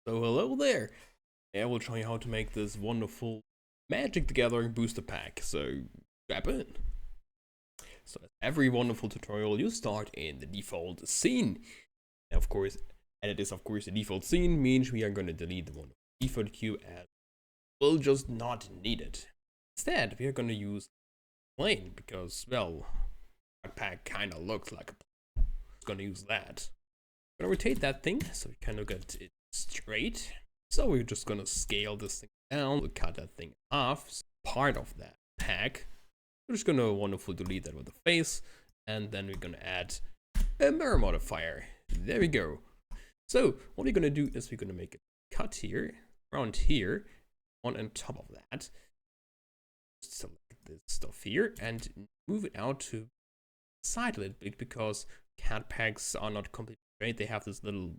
So hello there. I will show you how to make this wonderful Magic the Gathering booster pack. So strap in. So as every wonderful tutorial, you start in the default scene. And of course, and it is of course the default scene means we are going to delete the one default queue as we'll just not need it. Instead, we are going to use plane because well, that pack kind of looks like a plane. It's going to use that. I'm going to rotate that thing so we kind of get it straight. So we're just gonna scale this thing down, we'll cut that thing off, so part of that pack. We're just gonna wonderfully delete that with the face, and then we're gonna add a mirror modifier. There we go. So what we're gonna do is we're gonna make a cut here, around here, on top of that. Select this stuff here and move it out to the side a little bit because cat packs are not completely straight. They have this little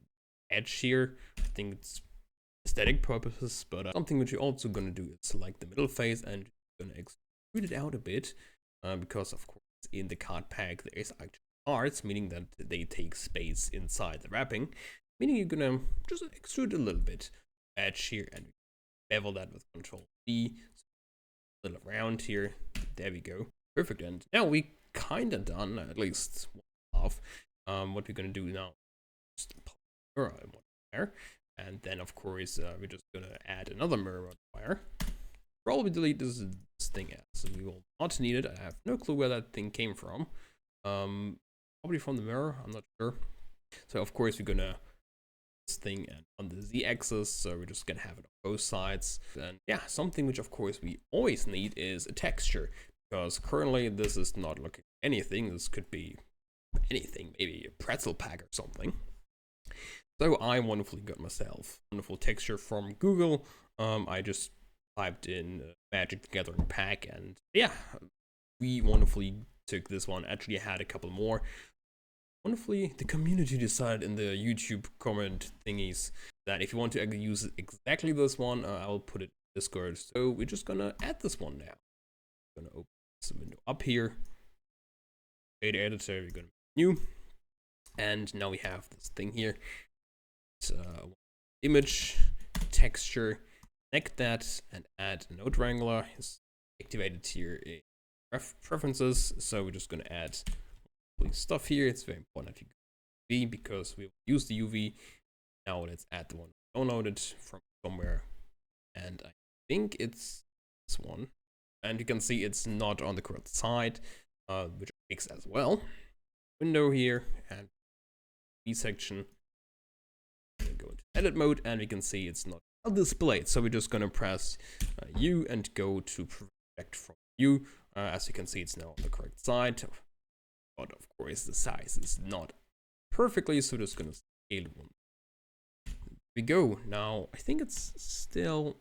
edge here. I think it's aesthetic purposes, but something which you're also going to do is select the middle face and you're going to extrude it out a bit because of course in the card pack there is actually cards, meaning that they take space inside the wrapping, meaning you're going to just extrude a little bit edge here and bevel that with Control D, a little around here. There we go, perfect. And now we kind of done at least one half. What we're going to do now is there. And then, of course, we're just gonna add another mirror modifier. Probably delete this thing out, so we will not need it. I have no clue where that thing came from. Probably from the mirror. I'm not sure. So, of course, we're gonna this thing on the z-axis. So we're just gonna have it on both sides. And yeah, something which, of course, we always need is a texture because currently this is not looking anything. This could be anything, maybe a pretzel pack or something. So I wonderfully got myself a wonderful texture from Google. I just typed in Magic the Gathering pack, and yeah, we wonderfully took this one. Actually, I had a couple more. Wonderfully, the community decided in the YouTube comment thingies that if you want to use exactly this one, I will put it in Discord. So we're just gonna add this one now. I'm gonna open this window up here. Data editor, we're gonna new, and now we have this thing here. Image, texture, connect that, and add a node wrangler. Is activated here in preferences. So we're just going to add stuff here. It's very important that you UV because we will use the UV. Now let's add the one downloaded from somewhere, and I think it's this one. And you can see it's not on the correct side, which I fix as well. Window here and B section. Go into edit mode and we can see it's not displayed, so we're just gonna press U and go to project from U. As you can see, it's now on the correct side, but of course the size is not perfectly, so just gonna scale one. Here we go. Now I think it's still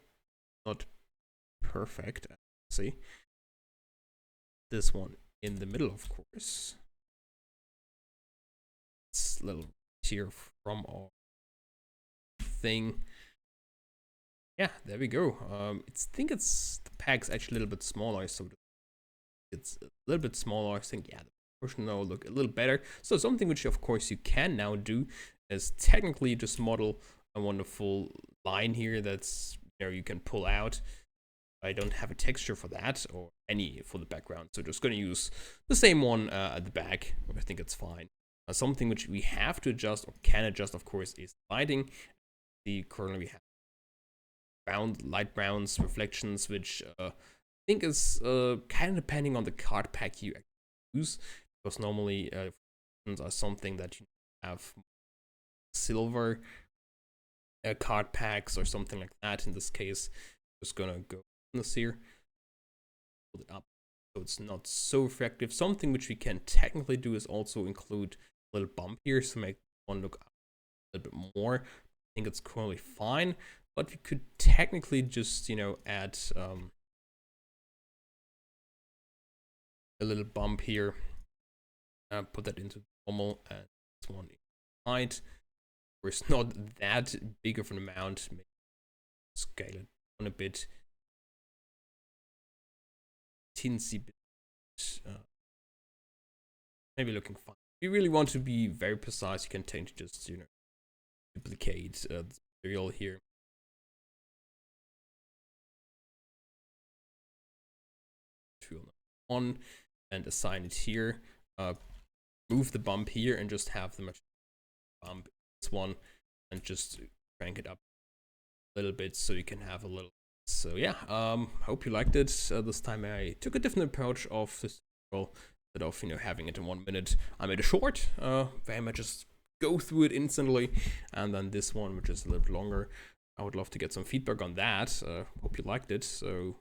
not perfect. See this one in the middle, of course. It's a little here from our thing. Yeah, there we go. I think it's the pack's actually a little bit smaller, so it's a little bit smaller. I think yeah, the proportion now will look a little better. So something which of course you can now do is technically just model a wonderful line here that's you can pull out. I don't have a texture for that or any for the background, so just going to use the same one at the back. I think it's fine. Something which we have to adjust or can adjust, of course, is lighting. Currently we have light browns, reflections, which I think is kind of depending on the card pack you use, because normally reflections are something that you have silver card packs or something like that. In this case, I'm just gonna go in this here, hold it up so it's not so effective. Something which we can technically do is also include a little bump here to make one look a little bit more. I think it's currently fine, but we could technically just, add a little bump here, put that into normal, and this one height. It's not that big of an amount. Maybe scale it down a bit. Teensy bit. Maybe looking fine. If you really want to be very precise, you can tend to just, duplicate material here. On and assign it here. Move the bump here and just have the bump this one and just crank it up a little bit so you can have a little. So yeah, hope you liked it. This time I took a different approach of this tutorial. Instead of, you know, having it in 1 minute, I made a short, where I might just go through it instantly, and then this one, which is a little bit longer. I would love to get some feedback on that. Hope you liked it. So